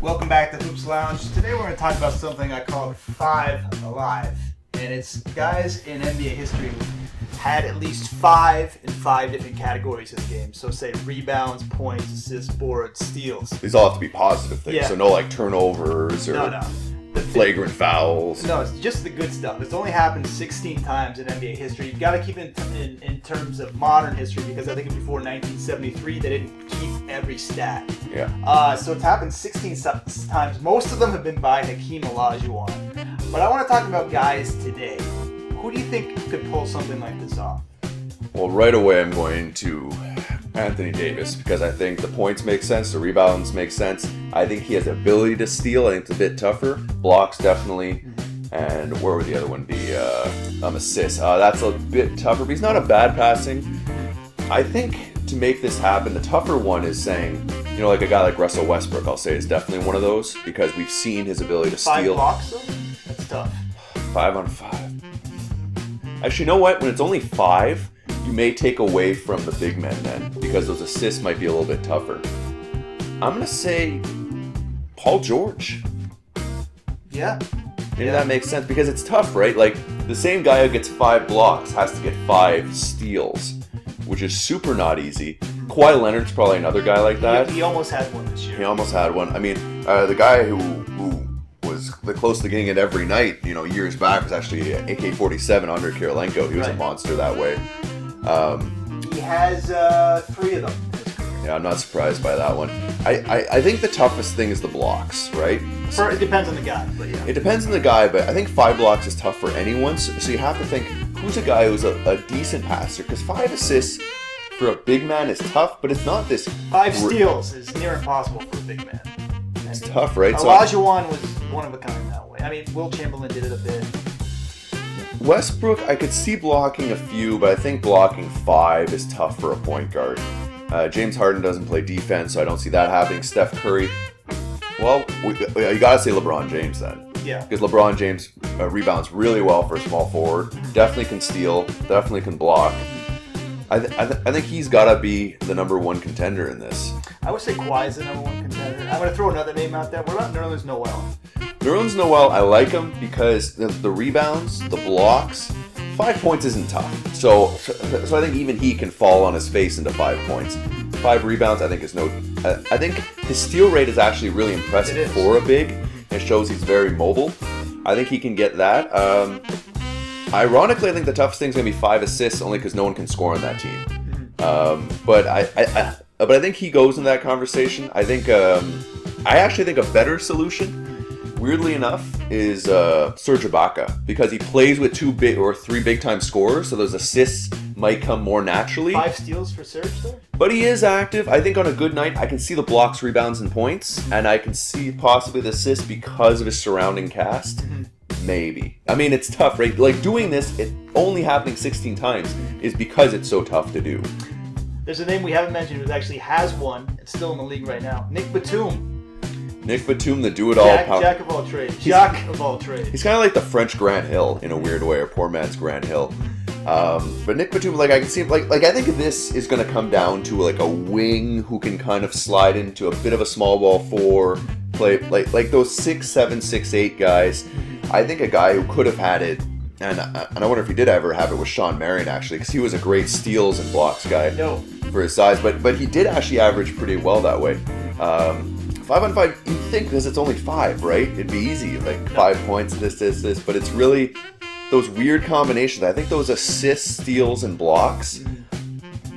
Welcome back to Hoops Lounge. Today we're going to talk about something I call Five Alive. And it's guys in NBA history who had at least five in five different categories of the game. So say rebounds, points, assists, boards, steals. These all have to be positive things. Yeah. So no like turnovers or flagrant fouls. No, it's just the good stuff. It's only happened 16 times in NBA history. You've got to keep it in terms of modern history because I think before 1973 they didn't keep every stat. Yeah. So it's happened 16 times. Most of them have been by Hakeem Olajuwon. But I want to talk about guys today. Who do you think could pull something like this off? Well, right away I'm going to Anthony Davis because I think the points make sense, the rebounds make sense. I think he has the ability to steal. I think it's a bit tougher. Blocks definitely. And where would the other one be? Assists. That's a bit tougher, but he's not a bad passing. I think to make this happen, the tougher one is saying, you know, like a guy like Russell Westbrook, I'll say is definitely one of those because we've seen his ability to steal. 5 blocks though? That's tough. 5 on 5. Actually, you know what? When it's only 5, you may take away from the big men then because those assists might be a little bit tougher. I'm going to say Paul George. Yeah. Maybe that makes sense because it's tough, right? Like the same guy who gets 5 blocks has to get 5 steals, which is super not easy. Kawhi Leonard's probably another guy like that. He almost had one this year. He almost had one. I mean, the guy who was the close to getting it every night, you know, years back was actually AK-47 Andre Kirilenko. He was a monster that way. He has 3 of them. Yeah, I'm not surprised by that one. I think the toughest thing is the blocks, right? It depends on the guy, but yeah. It depends on the guy, but I think 5 blocks is tough for anyone. So you have to think, who's a guy who's a decent passer? Because 5 assists for a big man is tough, but it's not this... 5 steals is near impossible for a big man. It's tough, right? Olajuwon was one of a kind that way. I mean, Will Chamberlain did it a bit. Westbrook, I could see blocking a few, but I think blocking 5 is tough for a point guard. James Harden doesn't play defense, so I don't see that happening. Steph Curry, well, you gotta say LeBron James then. Yeah. Because LeBron James rebounds really well for a small forward. Definitely can steal. Definitely can block. I think he's gotta be the #1 contender in this. I would say Kawhi is the #1 contender. I'm gonna throw another name out there. What about Nerlens Noel? Nerlens Noel, I like him because the rebounds, the blocks, 5 points isn't tough. So I think even he can fall on his face into 5 points. 5 rebounds, I think is no. I think his steal rate is actually really impressive for a big. It shows he's very mobile. I think he can get that. Ironically, I think the toughest thing is going to be 5 assists, only because no one can score on that team. But I think he goes in that conversation. I think I actually think a better solution, weirdly enough, is Serge Ibaka because he plays with 2 big or 3 big time scorers, so those assists might come more naturally. 5 steals for Serge though? But he is active. I think on a good night, I can see the blocks, rebounds, and points, and I can see possibly the assists because of his surrounding cast. Maybe. I mean, it's tough, right? Like doing this, it only happening 16 times is because it's so tough to do. There's a name we haven't mentioned who actually has one. It's still in the league right now. Nick Batum. Nick Batum, the do-it-all. Jack of all trades. Jack of all trades. He's kind of like the French Grant Hill in a weird way, or poor man's Grant Hill. But Nick Batum, like I can see, like I think this is going to come down to like a wing who can kind of slide into a bit of a small ball 4, play like those 6'7", 6'8" guys. I think a guy who could have had it, and I wonder if he did ever have it, was Sean Marion actually, because he was a great steals and blocks guy for his size. But he did actually average pretty well that way. 5 on 5, you'd think because it's only 5, right? It'd be easy, like 5 points, this, but it's really those weird combinations. I think those assists, steals, and blocks,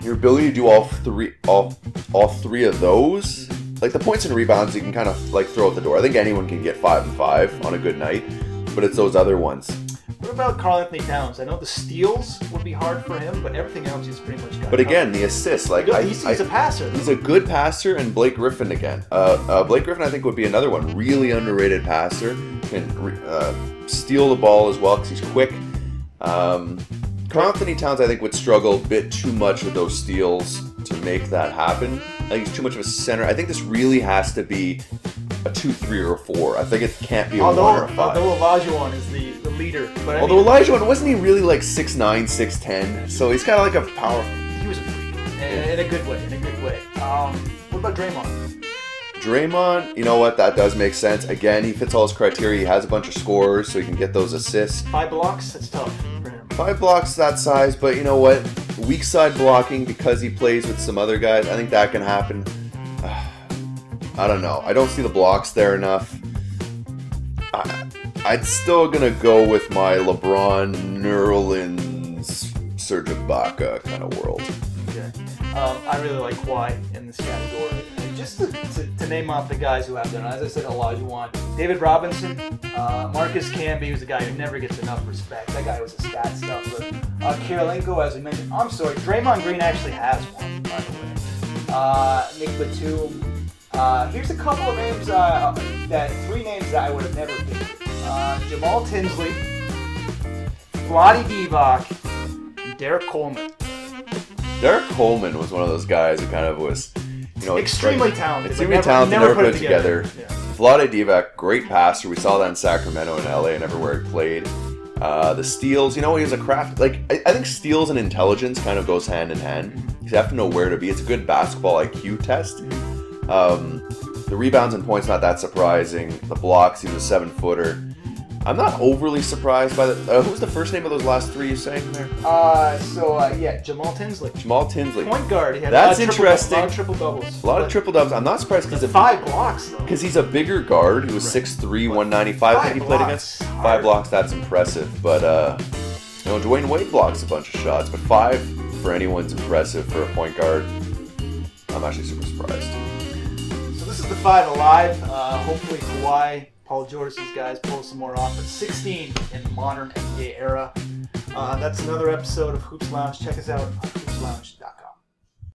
your ability to do all three of those, like the points and rebounds, you can kind of like throw out the door. I think anyone can get 5 and 5 on a good night, but it's those other ones. What about Karl Anthony Towns? I know the steals would be hard for him, but everything else he's pretty much got. But again, the assists, like he's a passer. He's a good passer, and Blake Griffin again. Blake Griffin, I think, would be another one. Really underrated passer. Can steal the ball as well because he's quick. Karl Anthony Towns, I think, would struggle a bit too much with those steals to make that happen. I think he's too much of a center. I think this really has to be a 2, 3, or 4. I think it can't be a 1 or a 5. Although Olajuwon is the leader. But Olajuwon, wasn't he really like 6'9", 6'10"? So he's kind of like a power. He was a freak. In a good way. What about Draymond? Draymond, you know what? That does make sense. Again, he fits all his criteria. He has a bunch of scores, so he can get those assists. 5 blocks? That's tough for him. 5 blocks that size, but you know what? Weak side blocking because he plays with some other guys. I think that can happen. I don't know. I don't see the blocks there enough. I'd still gonna go with my LeBron, Nerlens, Serge Ibaka kind of world. Okay. I really like Kawhi in this category. And just to name off the guys who have done, as I said, Olajuwon, David Robinson, Marcus Camby, who's a guy who never gets enough respect. That guy was a stat stuffer. Kirilenko, as we mentioned. I'm sorry, Draymond Green actually has one, by the way. Nick Batum. Here's a couple of names, 3 names that I would have never picked. Jamal Tinsley, Vlade Divac, and Derek Coleman. Derek Coleman was one of those guys who kind of was, you know, extremely talented. Extremely talented, never put it together. Yeah. Vlade Divac, great passer. We saw that in Sacramento and LA and everywhere he played. The steals, you know, he has a craft. Like, I think steals and intelligence kind of goes hand in hand. You have to know where to be. It's a good basketball IQ test. The rebounds and points, not that surprising. The blocks, he was a 7-footer. I'm not overly surprised by the... who's the first name of those last 3 you saying there? Yeah, Jamal Tinsley. Jamal Tinsley. Point guard. He had That's a lot interesting. of triple-doubles. A lot of triple-doubles. I'm not surprised because... 5 blocks, though. Because he's a bigger guard. He was 6'3", 195 that he played against. 5 blocks, that's impressive. But, you know, Dwayne Wade blocks a bunch of shots. But 5 for anyone's impressive for a point guard. I'm actually super surprised. So this is the 5 alive. Hopefully Kawhi, Paul George, these guys pull some more off. But 16 in the modern NBA era. That's another episode of Hoops Lounge. Check us out on hoopslounge.com.